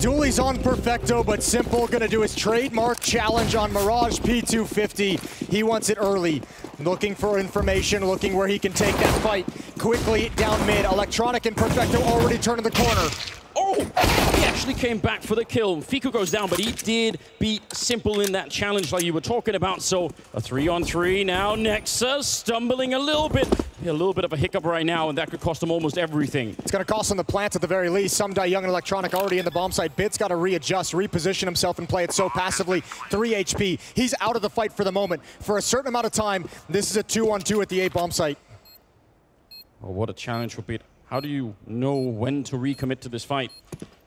Dooley's on Perfecto, but Simple gonna do his trademark challenge on Mirage P250. He wants it early. Looking for information, looking where he can take that fight quickly down mid. Electronic and Perfecto already turning the corner. Oh, he actually came back for the kill. Fiku goes down, but he did beat Simple in that challenge like you were talking about. So a 3-on-3 now. Nexa stumbling a little bit of a hiccup right now, and that could cost him almost everything. It's going to cost him the plants at the very least. Some Young and Electronic already in the bomb site. Bit's got to readjust, reposition himself, and play it so passively. 3 HP. He's out of the fight for the moment. For a certain amount of time, this is a 2-on-2 at the A bomb site. Oh, what a challenge for Bit. How do you know when to recommit to this fight?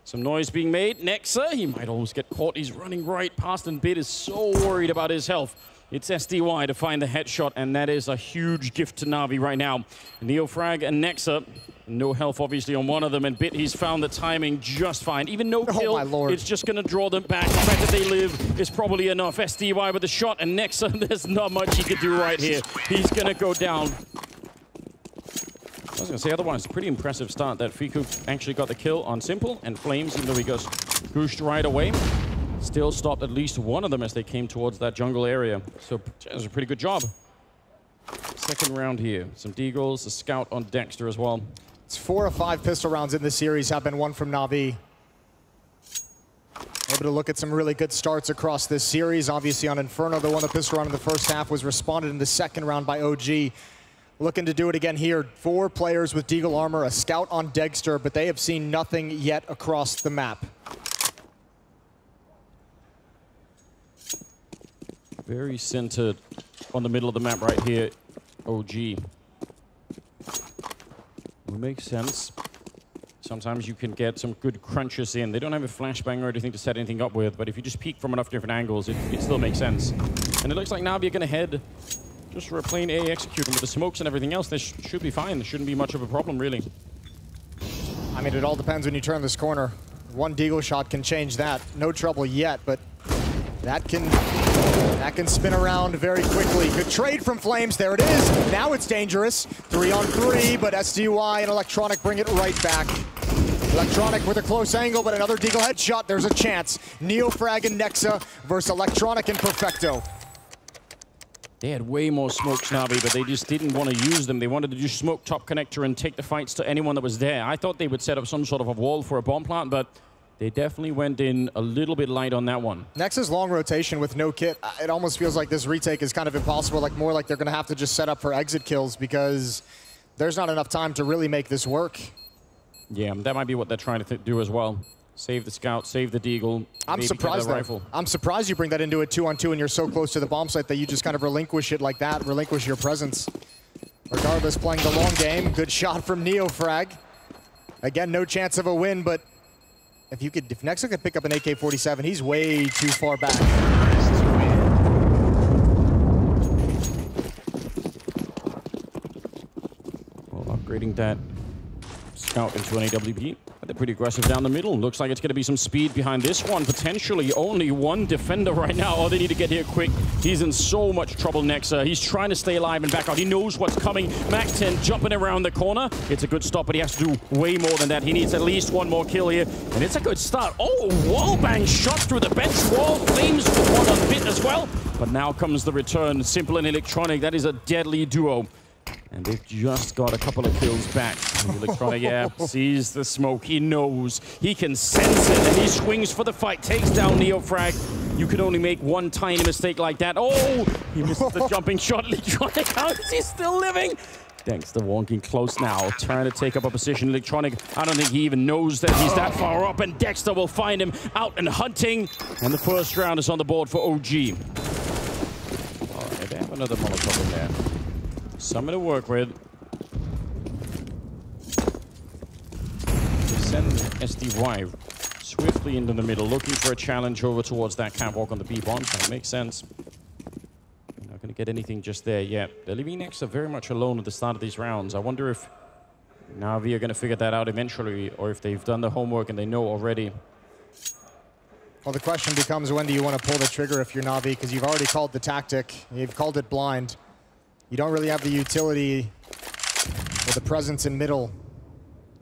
Some noise being made. Nexa, he might almost get caught. He's running right past, and Bit is so worried about his health. It's SDY to find the headshot, and that is a huge gift to Navi right now. Neofrag and Nexa, no health obviously on one of them, and Bit, he's found the timing just fine. Even no kill, it's just going to draw them back. The fact that they live is probably enough. SDY with the shot, and Nexa, there's not much he could do right here. He's going to go down. I was going to say, otherwise, a pretty impressive start that Fiku actually got the kill on Simple, and Flames, even though he goes pushed right away, still stopped at least one of them as they came towards that jungle area. So it was a pretty good job. Second round here. Some Deagles, a scout on Dexter as well. It's 4 of 5 pistol rounds in this series have been won from Navi. Able to look at some really good starts across this series. Obviously on Inferno, the one the pistol round in the first half was responded in the second round by OG. Looking to do it again here. 4 players with Deagle armor, a scout on Dexter, but they have seen nothing yet across the map. Very centered on the middle of the map right here, OG. It makes sense. Sometimes you can get some good crunches in. They don't have a flashbang or anything to set anything up with, but if you just peek from enough different angles, it still makes sense. And it looks like Navi are going to head just for a plain A execute, and with the smokes and everything else, this should be fine. There shouldn't be much of a problem, really. I mean, it all depends when you turn this corner. One Deagle shot can change that. No trouble yet, but that can spin around very quickly. Good trade from Flames. There it is. Now it's dangerous. 3-on-3, but SDY and Electronic bring it right back. Electronic with a close angle, but another Deagle headshot. There's a chance. Neofrag and Nexa versus Electronic and Perfecto. They had way more smokes, Navi, but they just didn't want to use them. They wanted to just smoke top connector and take the fights to anyone that was there. I thought they would set up some sort of a wall for a bomb plant, but they definitely went in a little bit light on that one. Nexa's long rotation with no kit. It almost feels like this retake is kind of impossible, like more like they're going to have to just set up for exit kills because there's not enough time to really make this work. Yeah, that might be what they're trying to do as well. Save the scout, save the Deagle. I'm surprised though. I'm surprised you bring that into a 2-on-2 and you're so close to the bomb site that you just kind of relinquish it like that, relinquish your presence. Regardless, playing the long game. Good shot from Neofrag. Again, no chance of a win, but if Nexa could pick up an AK-47, he's way too far back. Well, upgrading that scout into an AWP. They're pretty aggressive down the middle. Looks like it's going to be some speed behind this one. Potentially only one defender right now. Oh, they need to get here quick. He's in so much trouble, Nexa. He's trying to stay alive and back out. He knows what's coming. Mac-10 jumping around the corner. It's a good stop, but he has to do way more than that. He needs at least one more kill here, and it's a good start. Oh, wallbang shot through the bench wall. Flames with one on Bit as well. But now comes the return. Simple and Electronic. That is a deadly duo. And they've just got a couple of kills back. Electronic, yeah, sees the smoke. He knows. He can sense it, and he swings for the fight. Takes down Neofrag. You can only make one tiny mistake like that. Oh, he misses the jumping shot. Electronic, how is he still living? Dexter walking close now, trying to take up a position. Electronic, I don't think he even knows that he's that far up, and Dexter will find him out and hunting. And the first round is on the board for OG. All right, they have another Molotov in there. Something to work with. They send SDY swiftly into the middle, looking for a challenge over towards that catwalk on the B bomb. That makes sense. They're not going to get anything just there yet. They're leaving Nexa very much alone at the start of these rounds. I wonder if Navi are going to figure that out eventually, or if they've done the homework and they know already. Well, the question becomes, when do you want to pull the trigger if you're Navi? Because you've already called the tactic. You've called it blind. You don't really have the utility or the presence in middle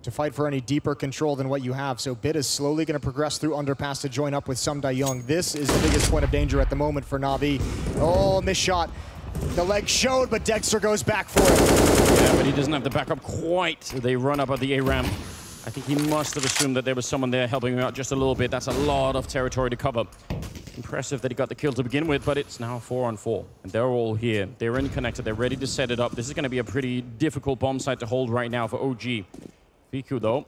to fight for any deeper control than what you have. So Bit is slowly going to progress through underpass to join up with Young. This is the biggest point of danger at the moment for Na'Vi. Oh, missed shot. The leg showed, but Dexter goes back for it. Yeah, but he doesn't have the backup quite. They run up at the A-ramp. I think he must have assumed that there was someone there helping him out just a little bit. That's a lot of territory to cover. Impressive that he got the kill to begin with, but it's now 4-on-4. And they're all here. They're in connected. They're ready to set it up. This is going to be a pretty difficult bomb site to hold right now for OG. Fiku, though,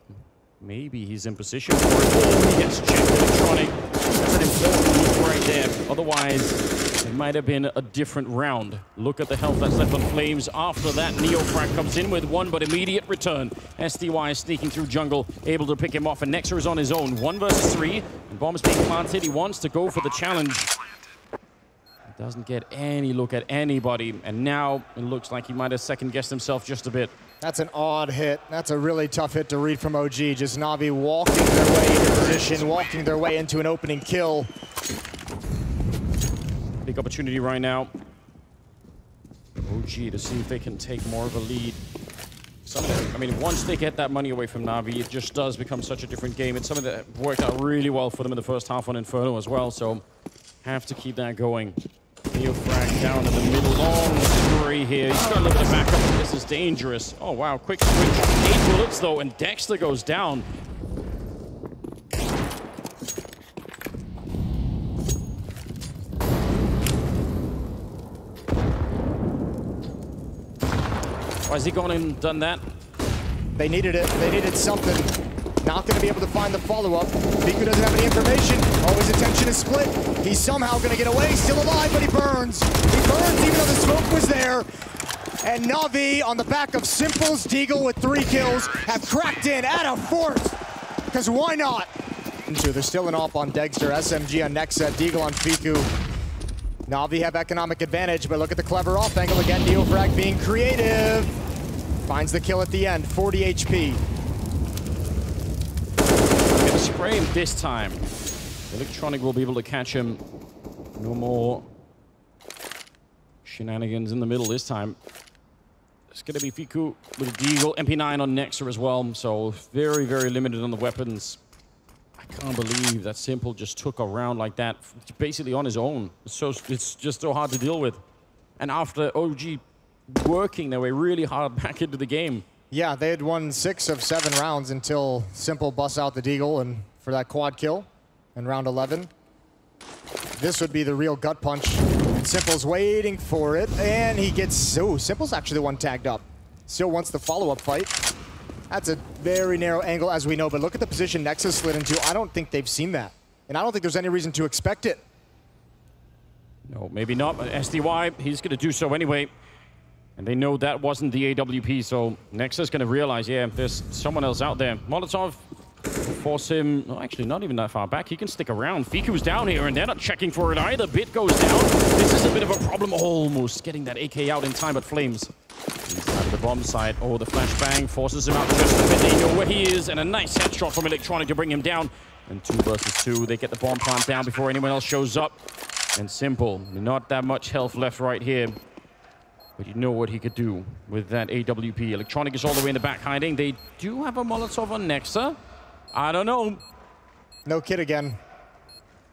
maybe he's in position for it. Oh, he gets checked electronic. That's an important move right there. Otherwise, it might have been a different round. Look at the health that's left on Flames. After that, NeoFrag comes in with one, but immediate return. SDY is sneaking through jungle, able to pick him off, and Nexer is on his own. 1 versus 3, and bomb is being planted. He wants to go for the challenge. He doesn't get any look at anybody, and now it looks like he might have second-guessed himself just a bit. That's an odd hit. That's a really tough hit to read from OG. Just Na'Vi walking their way into position, walking their way into an opening kill. Big opportunity right now. OG to see if they can take more of a lead. I mean, once they get that money away from Na'Vi, it just does become such a different game. It's something that worked out really well for them in the first half on Inferno as well, so have to keep that going. NeoFrag down in the middle, long spree here. He's got a little bit of backup, but this is dangerous. Oh, wow, quick switch. 8 bullets, though, and Dexter goes down. Why has he gone and done that? They needed it. They needed something. Not going to be able to find the follow-up. Fiku doesn't have any information. Oh, his attention is split. He's somehow going to get away. Still alive, but he burns. He burns even though the smoke was there. And Na'Vi, on the back of Simple's Deagle with 3 kills, have cracked in at a 4th. Because why not? They're still an op on Dexter. SMG on Nexa. Deagle on Fiku. Na'Vi have economic advantage, but look at the clever off angle again. NeoFrag being creative. Finds the kill at the end. 40 HP. Spray him this time. Electronic will be able to catch him. No more shenanigans in the middle this time. It's going to be Fiku with a Deagle. MP9 on Nexer as well, so very, very limited on the weapons. I can't believe that Simple just took a round like that, basically on his own. It's just so hard to deal with. And after OG working their way really hard back into the game. Yeah, they had won 6 of 7 rounds until Simple busts out the Deagle and for that quad kill in round 11. This would be the real gut punch. And Simple's waiting for it, and he gets... Oh, Simple's actually the one tagged up. Still wants the follow-up fight. That's a very narrow angle, as we know, but look at the position Nexus slid into. I don't think they've seen that. And I don't think there's any reason to expect it. No, maybe not, but SDY, he's going to do so anyway. And they know that wasn't the AWP, so Nexus going to realize, yeah, there's someone else out there. Molotov force him, no, actually not even that far back. He can stick around. Fiku's down here, and they're not checking for it either. Bit goes down. This is a bit of a problem. Almost getting that AK out in time, but Flames. Inside of the bomb site. Oh, the flashbang forces him out just a bit. They know where he is, and a nice headshot from Electronic to bring him down. And 2 versus 2. They get the bomb plant down before anyone else shows up. And Simple, not that much health left right here. But you know what he could do with that AWP. Electronic is all the way in the back hiding. They do have a Molotov on Nexa. I don't know. No kid again.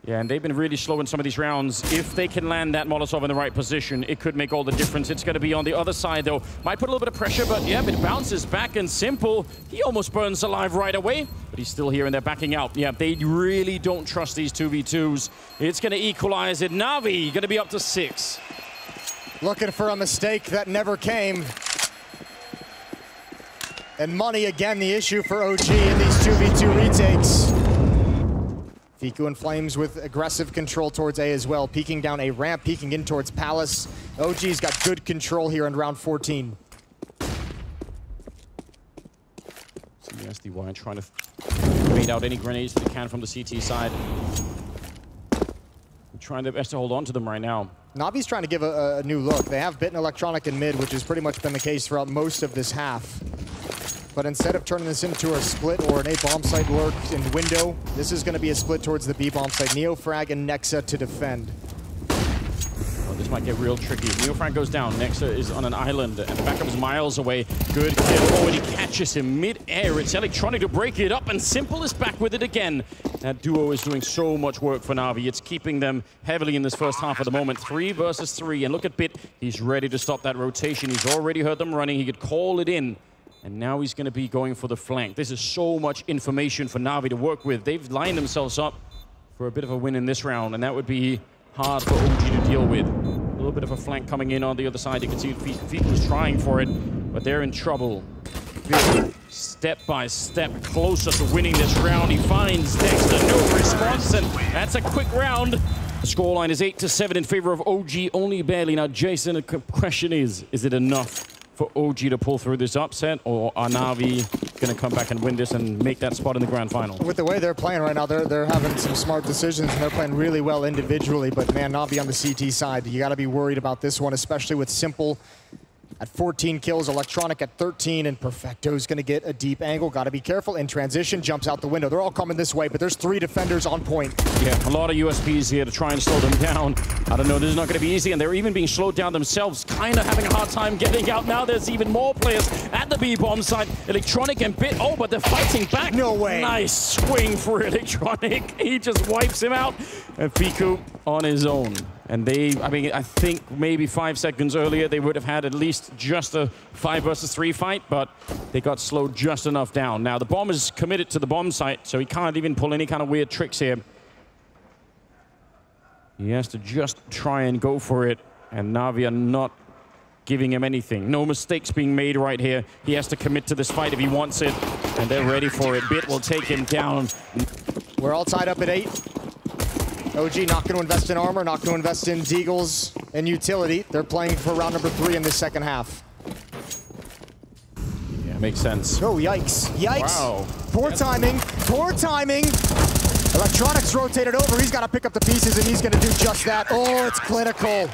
Yeah, and they've been really slow in some of these rounds. If they can land that Molotov in the right position, it could make all the difference. It's going to be on the other side, though. Might put a little bit of pressure, but yeah, it bounces back and Simple. He almost burns alive right away, but he's still here and they're backing out. Yeah, they really don't trust these 2v2s. It's going to equalize it. Navi going to be up to 6. Looking for a mistake that never came. And money, again, the issue for OG in these 2v2 retakes. Fiku and Flames with aggressive control towards A as well. Peeking down a ramp, peeking in towards Palace. OG's got good control here in round 14. See the SDY trying to bait out any grenades that they can from the CT side. Trying their best to hold on to them right now. Navi's trying to give a new look. They have Bit and Electronic in mid, which has pretty much been the case throughout most of this half. But instead of turning this into a split or an A bomb site lurk in window, this is going to be a split towards the B bomb site. NeoFrag and Nexa to defend. Well, This might get real tricky. Neofrank goes down. Nexa is on an island, and the backup is miles away. Good kill. Oh, and he catches him mid-air. It's Electronic to break it up, and Simple is back with it again. That duo is doing so much work for Na'Vi. It's keeping them heavily in this first half at the moment. 3 versus 3, and look at Bit. He's ready to stop that rotation. He's already heard them running. He could call it in. And now he's going to be going for the flank. This is so much information for Na'Vi to work with. They've lined themselves up for a bit of a win in this round, and that would be hard for OG to deal with. A little bit of a flank coming in on the other side. You can see Feet was trying for it, but they're in trouble. Step by step closer to winning this round. He finds Dexter, no response, and that's a quick round. The scoreline is 8-7 in favor of OG, only barely. Now, Jason, the question is it enough for OG to pull through this upset, or are Na'Vi going to come back and win this and make that spot in the grand final? With the way they're playing right now, they're having some smart decisions, and they're playing really well individually, but man, Na'Vi on the CT side, you got to be worried about this one, especially with Simple at 14 kills, Electronic at 13, and Perfecto's going to get a deep angle. Got to be careful. In transition, jumps out the window. They're all coming this way, but there's 3 defenders on point. Yeah, a lot of USPs here to try and slow them down. I don't know, this is not going to be easy, and they're even being slowed down themselves, kind of having a hard time getting out. Now there's even more players at the B-bomb side. Electronic and Bit, oh, but they're fighting back. No way. Nice swing for Electronic. He just wipes him out. And Fiku on his own. And I think maybe 5 seconds earlier, they would have had at least just a 5 versus 3 fight, but they got slowed just enough down. Now, the bomb is committed to the bomb site, so he can't even pull any kind of weird tricks here. He has to just try and go for it, and Na'Vi are not giving him anything. No mistakes being made right here. He has to commit to this fight if he wants it, and they're ready for it. Bit will take him down. We're all tied up at 8. OG not going to invest in armor, not going to invest in deagles and utility. They're playing for round number 3 in the second half. Yeah, makes sense. Oh, yikes. Yikes. Wow. Poor timing. Poor timing. Electronics rotated over. He's got to pick up the pieces, and he's going to do just that. Oh, it's clinical.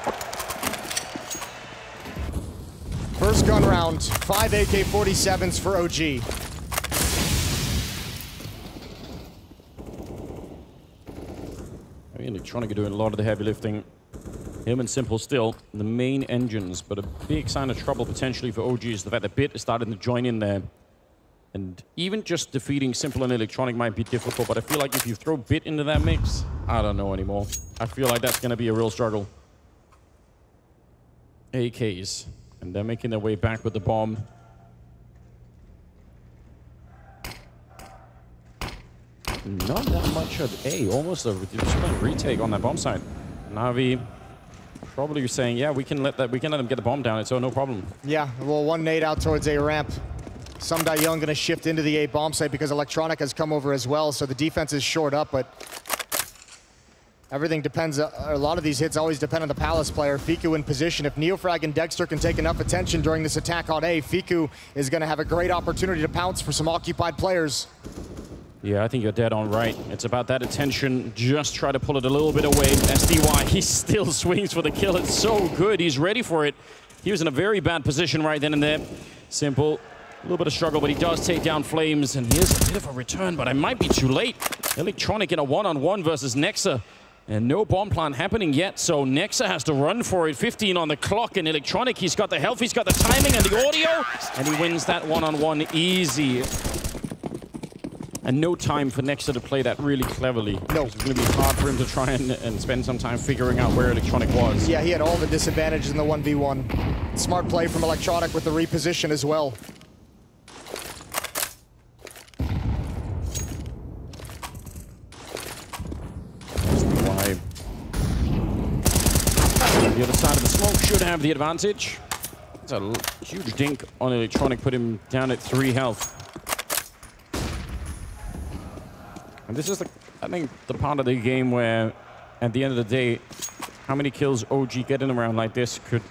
First gun round. 5 AK-47s for OG. Electronic are doing a lot of the heavy lifting. Him and Simple still the main engines, but a big sign of trouble potentially for OG is the fact that Bit is starting to join in there. And even just defeating Simple and Electronic might be difficult, but I feel like if you throw Bit into that mix, I don't know anymore. I feel like that's going to be a real struggle. AKs, and they're making their way back with the bomb. Not that much of almost a retake on that bomb site. Na'Vi probably saying, yeah, we can let them get the bomb down. It's no problem. Yeah, well, 1 nade out towards A ramp. Some Young going to shift into the A bomb site because Electronic has come over as well, so the defense is short up, but everything depends. A lot of these hits always depend on the Palace player. Fiku in position. If Neofrag and Dexter can take enough attention during this attack on A, Fiku is going to have a great opportunity to pounce for some occupied players. Yeah, I think you're dead on right. It's about that attention. Just try to pull it a little bit away. SDY, he still swings for the kill. It's so good. He's ready for it. He was in a very bad position right then and there. Simple. A little bit of struggle, but he does take down Flames. And here's a bit of a return, but I might be too late. Electronic in a one-on-one versus Nexa. And no bomb plant happening yet, so Nexa has to run for it. 15 on the clock, and Electronic, he's got the health, he's got the timing and the audio. And he wins that one-on-one easy. And no time for Nexa to play that really cleverly. No. It's going to be hard for him to try and spend some time figuring out where Electronic was. Yeah, he had all the disadvantages in the 1v1. Smart play from Electronic with the reposition as well. SDY. The other side of the smoke should have the advantage. It's a huge dink on Electronic, put him down at 3 health. And this is, I think, the part of the game where, at the end of the day, how many kills OG get in a round like this could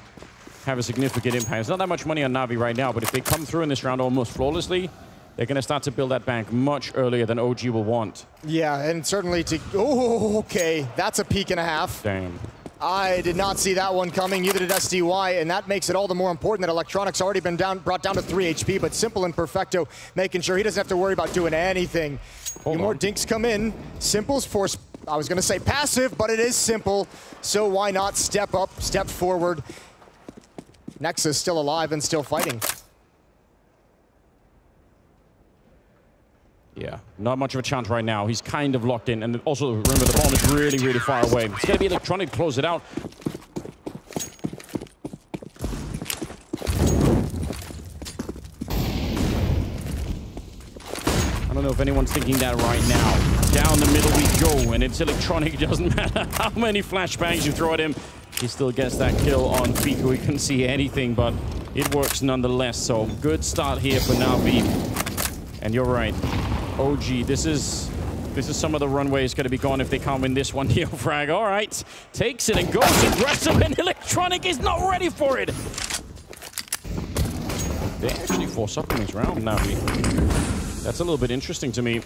have a significant impact. There's not that much money on Na'Vi right now, but if they come through in this round almost flawlessly, they're going to start to build that bank much earlier than OG will want. Yeah, and certainly to... Oh, okay. That's a peak and a half. Damn. I did not see that one coming, neither did SDY, and that makes it all the more important that Electronic's already been brought down to 3 HP, but Simple and Perfecto making sure he doesn't have to worry about doing anything. More dinks come in. Simple's force I was going to say passive, but it is simple. So why not step up, step forward? Nexus still alive and still fighting. Yeah, not much of a chance right now. He's kind of locked in. And also, remember, the bomb is really, really far away. It's going to be electronic to close it out. I don't know if anyone's thinking that right now. Down the middle we go, and it's electronic. It doesn't matter how many flashbangs you throw at him. He still gets that kill on Fiku. He couldn't see anything, but it works nonetheless. So, good start here for NAVI. And you're right. OG, this is some of the runway is going to be gone if they can't win this one. Neo frag, all right. Takes it and goes aggressive, and electronic is not ready for it. They actually force up in this round, NAVI. That's a little bit interesting to me.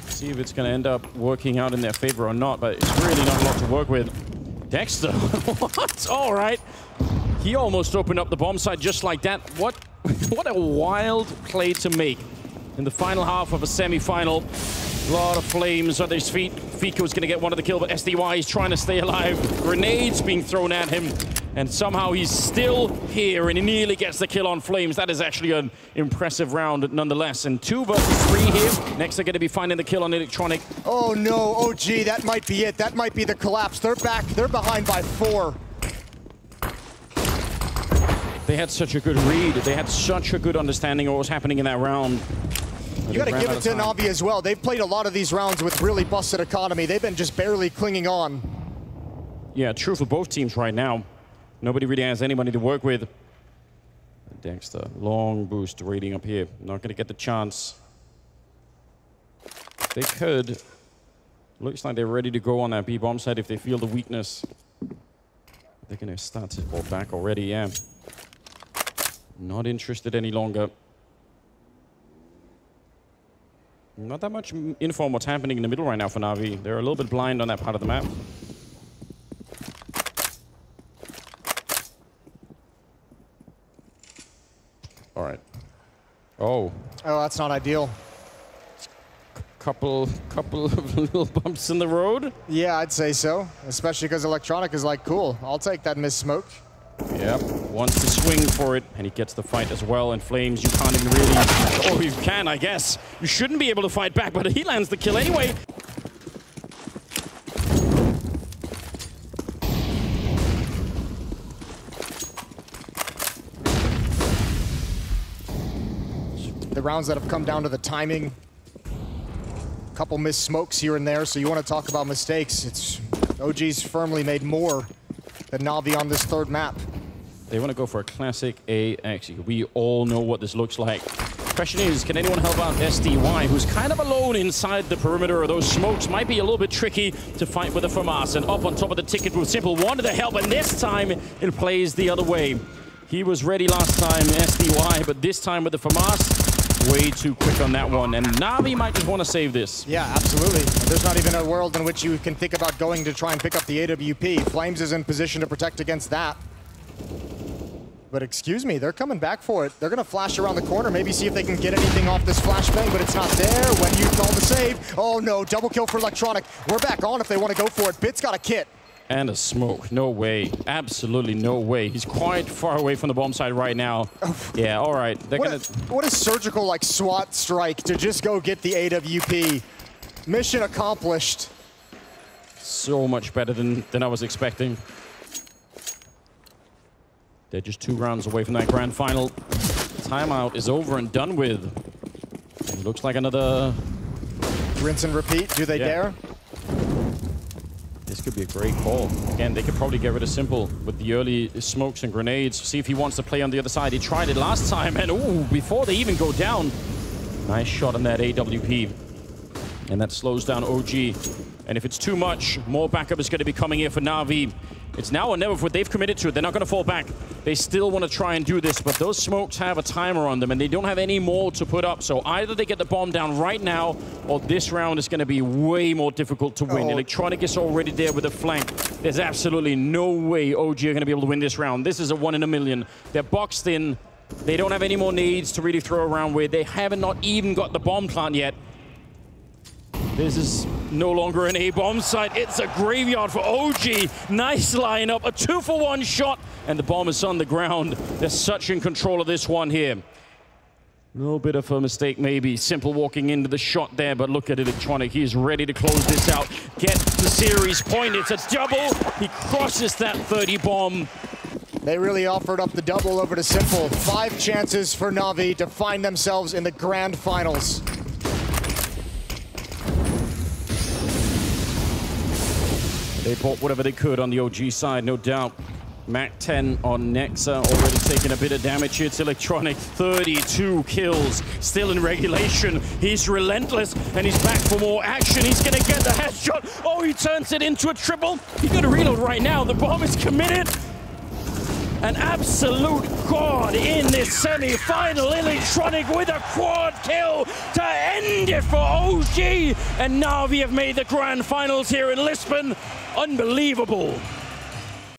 See if it's going to end up working out in their favor or not, but it's really not a lot to work with. Dexter, what? All right. He almost opened up the bomb site just like that. What a wild play to make in the final half of a semi-final. A lot of flames on his feet. Fico's going to get one of the kill, but SDY is trying to stay alive. Grenades being thrown at him, and somehow he's still here, and he nearly gets the kill on Flames. That is actually an impressive round nonetheless. And 2 versus 3 here. Next, they're going to be finding the kill on Electronic. Oh no, OG, that might be it. That might be the collapse. They're back. They're behind by 4. They had such a good read. They had such a good understanding of what was happening in that round. You got to give it to NAVI as well. They've played a lot of these rounds with really busted economy. They've been just barely clinging on. Yeah, true for both teams right now. Nobody really has anybody to work with. Dexter, long boost rating up here. Not going to get the chance. They could. Looks like they're ready to go on that B-bomb side if they feel the weakness. They're going to start to fall back already, yeah. Not interested any longer. Not that much info on what's happening in the middle right now for NAVI. They're a little bit blind on that part of the map. All right. Oh. Oh, that's not ideal. Couple of little bumps in the road. Yeah, I'd say so. Especially because Electronic is like, cool, I'll take that missed smoke. Yep, wants to swing for it, and he gets the fight as well. And Flames, you can't even really... Oh, you can, I guess. You shouldn't be able to fight back, but he lands the kill anyway. The rounds that have come down to the timing. A couple missed smokes here and there, so you want to talk about mistakes. It's OG's firmly made more than NAVI on this third map. They want to go for a classic A. Actually, we all know what this looks like. Question is, can anyone help out SDY, who's kind of alone inside the perimeter? Those smokes might be a little bit tricky to fight with the FAMAS. And up on top of the ticket with Simple wanted to help, and this time it plays the other way. He was ready last time, SDY, but this time with the FAMAS, way too quick on that one. And NAVI might just want to save this. Yeah, absolutely. There's not even a world in which you can think about going to try and pick up the AWP. Flames is in position to protect against that. But excuse me, they're coming back for it. They're going to flash around the corner, maybe see if they can get anything off this flashbang, but it's not there when you call the save. Oh no, double kill for Electronic. We're back on if they want to go for it. Bit's got a kit. And a smoke. No way. Absolutely no way. He's quite far away from the bomb site right now. Oh. Yeah, all right. They're what a surgical, like, SWAT strike to just go get the AWP. Mission accomplished. So much better than I was expecting. They're just 2 rounds away from that grand final. Timeout is over and done with. It looks like another... Rinse and repeat. Do they dare? This could be a great call. Again, they could probably get rid of Simple with the early smokes and grenades. See if he wants to play on the other side. He tried it last time, and ooh, before they even go down. Nice shot on that AWP. And that slows down OG. And if it's too much, more backup is going to be coming here for NAVI. It's now or never for what they've committed to it. They're not going to fall back. They still want to try and do this, but those smokes have a timer on them, and they don't have any more to put up. So either they get the bomb down right now, or this round is going to be way more difficult to win. Electronic is already there with a flank. There's absolutely no way OG are going to be able to win this round. This is a 1 in a million. They're boxed in. They don't have any more nades to really throw around with. They haven't not even got the bomb plant yet. This is No longer an A-bomb site. It's a graveyard for OG. Nice lineup. A 2-for-1 shot. And the bomb is on the ground. They're such in control of this one here. A little bit of a mistake maybe. Simple walking into the shot there. But look at Electronic. He's ready to close this out. Get the series point. It's a double. He crosses that 30 bomb. They really offered up the double over to Simple. 5 chances for NAVI to find themselves in the grand finals. They bought whatever they could on the OG side, no doubt. Mac 10 on Nexa, already taking a bit of damage here. It's Electronic, 32 kills, still in regulation. He's relentless, and he's back for more action. He's gonna get the headshot. Oh, he turns it into a triple. He's gonna reload right now. The bomb is committed. An absolute god in this semi-final. Electronic with a quad kill to end it for OG. And NAVI have made the grand finals here in Lisbon. Unbelievable.